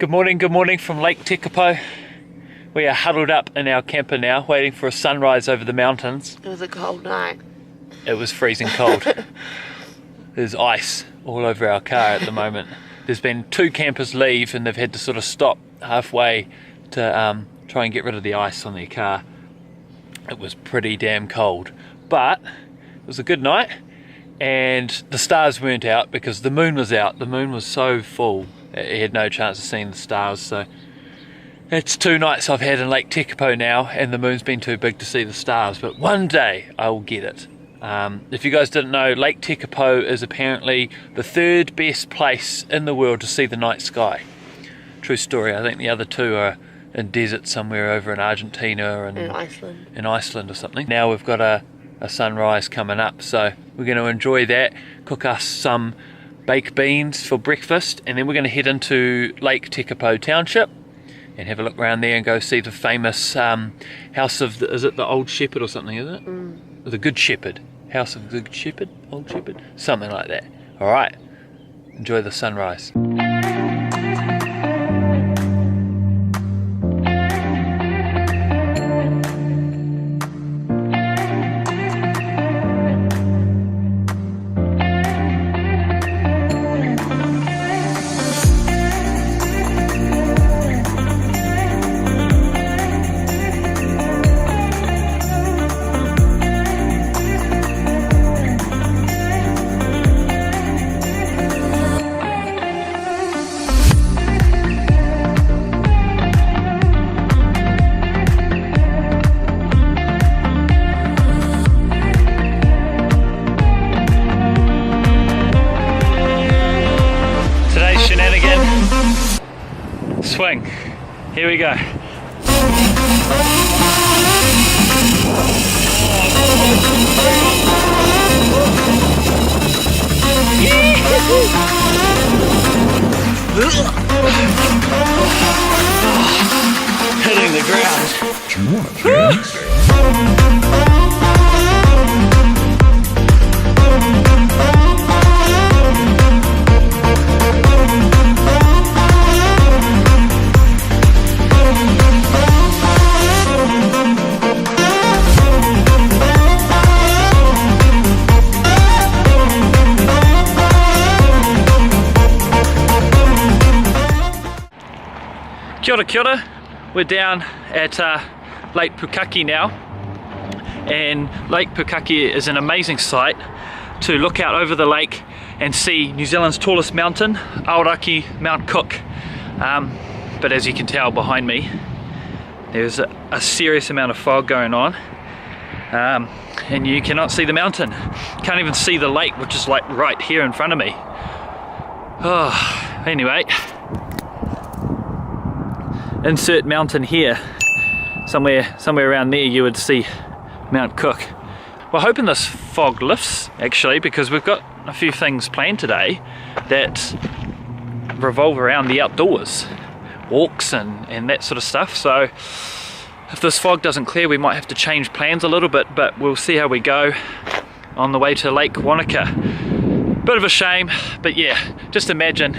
Good morning from Lake Tekapo. We are huddled up in our camper now, waiting for a sunrise over the mountains. It was a cold night. It was freezing cold. There's ice all over our car at the moment. There's been 2 campers leave and they've had to sort of stop halfway to try and get rid of the ice on their car. It was pretty damn cold, but it was a good night, and the stars weren't out because the moon was out. The moon was so full it had no chance of seeing the stars. So it's 2 nights I've had in Lake Tekapo now, and the moon's been too big to see the stars, but one day I will get it. If you guys didn't know, Lake Tekapo is apparently the 3rd best place in the world to see the night sky. True story. I think the other 2 are in desert somewhere over in Argentina or in Iceland or something. Now we've got a sunrise coming up, so we're going to enjoy that, cook us some baked beans for breakfast, and then we're going to head into Lake Tekapo Township and have a look around there and go see the famous house of is it the Old Shepherd or something, is it? Or the Good Shepherd, House of the Good Shepherd, Old Shepherd, something like that. Alright, enjoy the sunrise. Swing. Here we go. Hitting the ground. Do you want to dance? Kia ora, we're down at Lake Pukaki now, and Lake Pukaki is an amazing sight to look out over the lake and see New Zealand's tallest mountain, Aoraki Mount Cook. But as you can tell behind me, there's a serious amount of fog going on, and you cannot see the mountain. Can't even see the lake, which is like right here in front of me. Oh, anyway. Insert mountain here, somewhere around there you would see Mount Cook. We're hoping this fog lifts actually, because we've got a few things planned today that revolve around the outdoors, walks and that sort of stuff. So if this fog doesn't clear, we might have to change plans a little bit, but we'll see how we go on the way to Lake Wanaka. Bit of a shame, but yeah, just imagine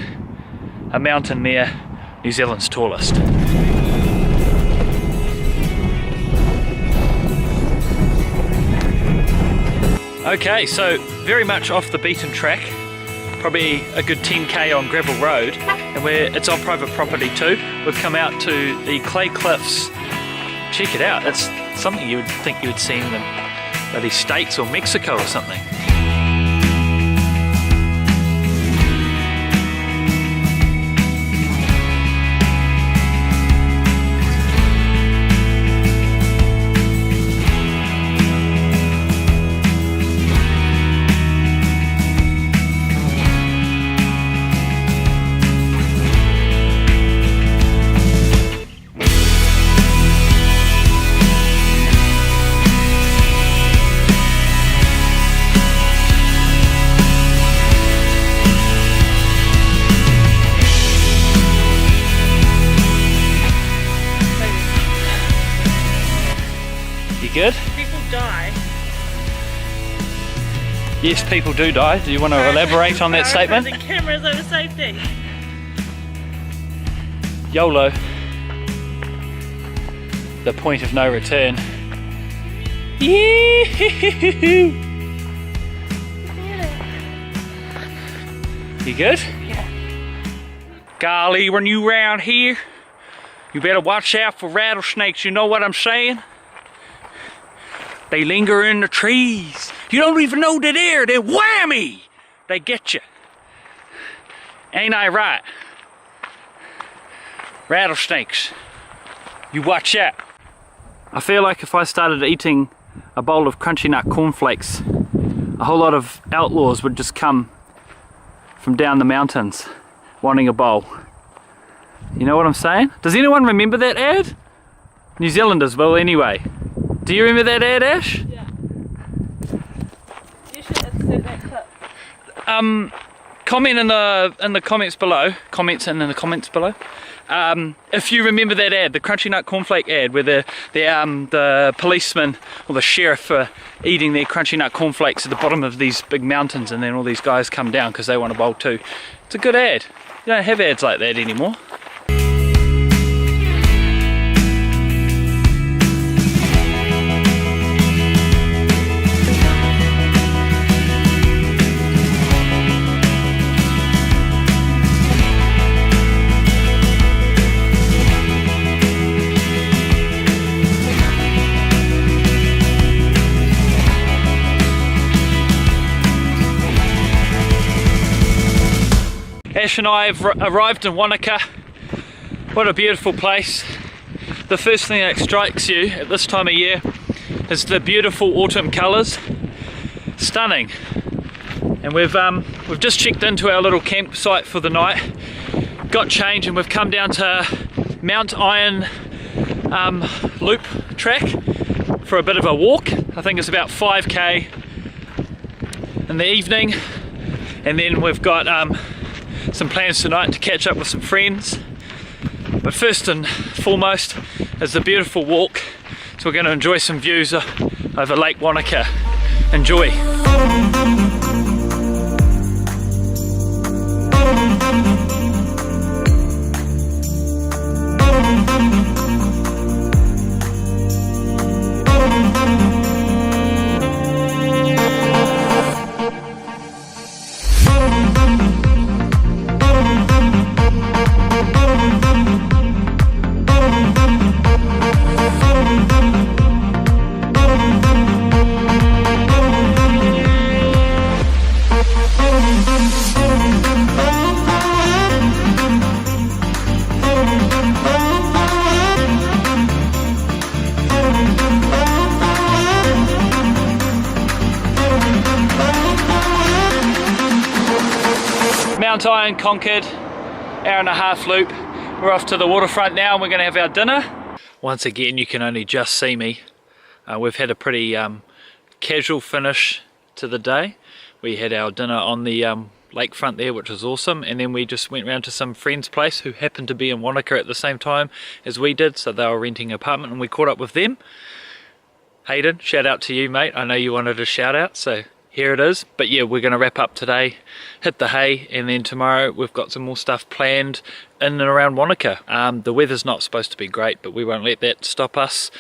a mountain there, New Zealand's tallest. Okay, so very much off the beaten track, probably a good 10k on gravel road, and it's on private property too. We've come out to the clay cliffs. Check it out, it's something you would think you would see in the States or Mexico or something. Good? People die. Yes, people do die. Do you want to elaborate on that statement? Cameras over safety. YOLO, the point of no return. Yeah. You good? Yeah. Golly, when you round here, you better watch out for rattlesnakes, you know what I'm saying? They linger in the trees. You don't even know they're there, they whammy! They get you. Ain't I right? Rattlesnakes, you watch out. I feel like if I started eating a bowl of crunchy nut cornflakes, a whole lot of outlaws would just come from down the mountains wanting a bowl. You know what I'm saying? Does anyone remember that ad? New Zealanders will anyway. Do you remember that ad, Ash? Yeah. You should insert that clip. Comment in the comments below. Comments in the comments below. If you remember that ad, the crunchy nut cornflake ad, where the policeman or the sheriff are eating their crunchy nut cornflakes at the bottom of these big mountains, and then all these guys come down because they want a bowl too. It's a good ad. You don't have ads like that anymore. Ash and I have arrived in Wanaka. What a beautiful place. The first thing that strikes you at this time of year is the beautiful autumn colours. Stunning. And we've just checked into our little campsite for the night, got change, and we've come down to Mount Iron loop track for a bit of a walk. I think it's about 5k in the evening, and then we've got some plans tonight to catch up with some friends. But first and foremost is the beautiful walk, so we're going to enjoy some views over Lake Wanaka. Enjoy. Mount Iron conquered, hour-and-a-half loop. We're off to the waterfront now and we're going to have our dinner. Once again, you can only just see me. We've had a pretty casual finish to the day. We had our dinner on the lakefront there, which was awesome, and then we just went round to some friend's place who happened to be in Wanaka at the same time as we did, so they were renting an apartment and we caught up with them. Hayden, shout out to you, mate. I know you wanted a shout out, so here it is. But yeah, we're going to wrap up today, hit the hay, and then tomorrow we've got some more stuff planned in and around Wanaka. The weather's not supposed to be great, but we won't let that stop us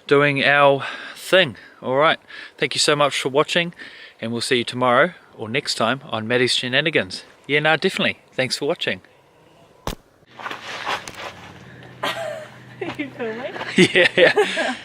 doing our thing. Alright, thank you so much for watching, and we'll see you tomorrow or next time on Maddie's Shenanigans. Yeah, no, definitely. Thanks for watching. You filming? Yeah.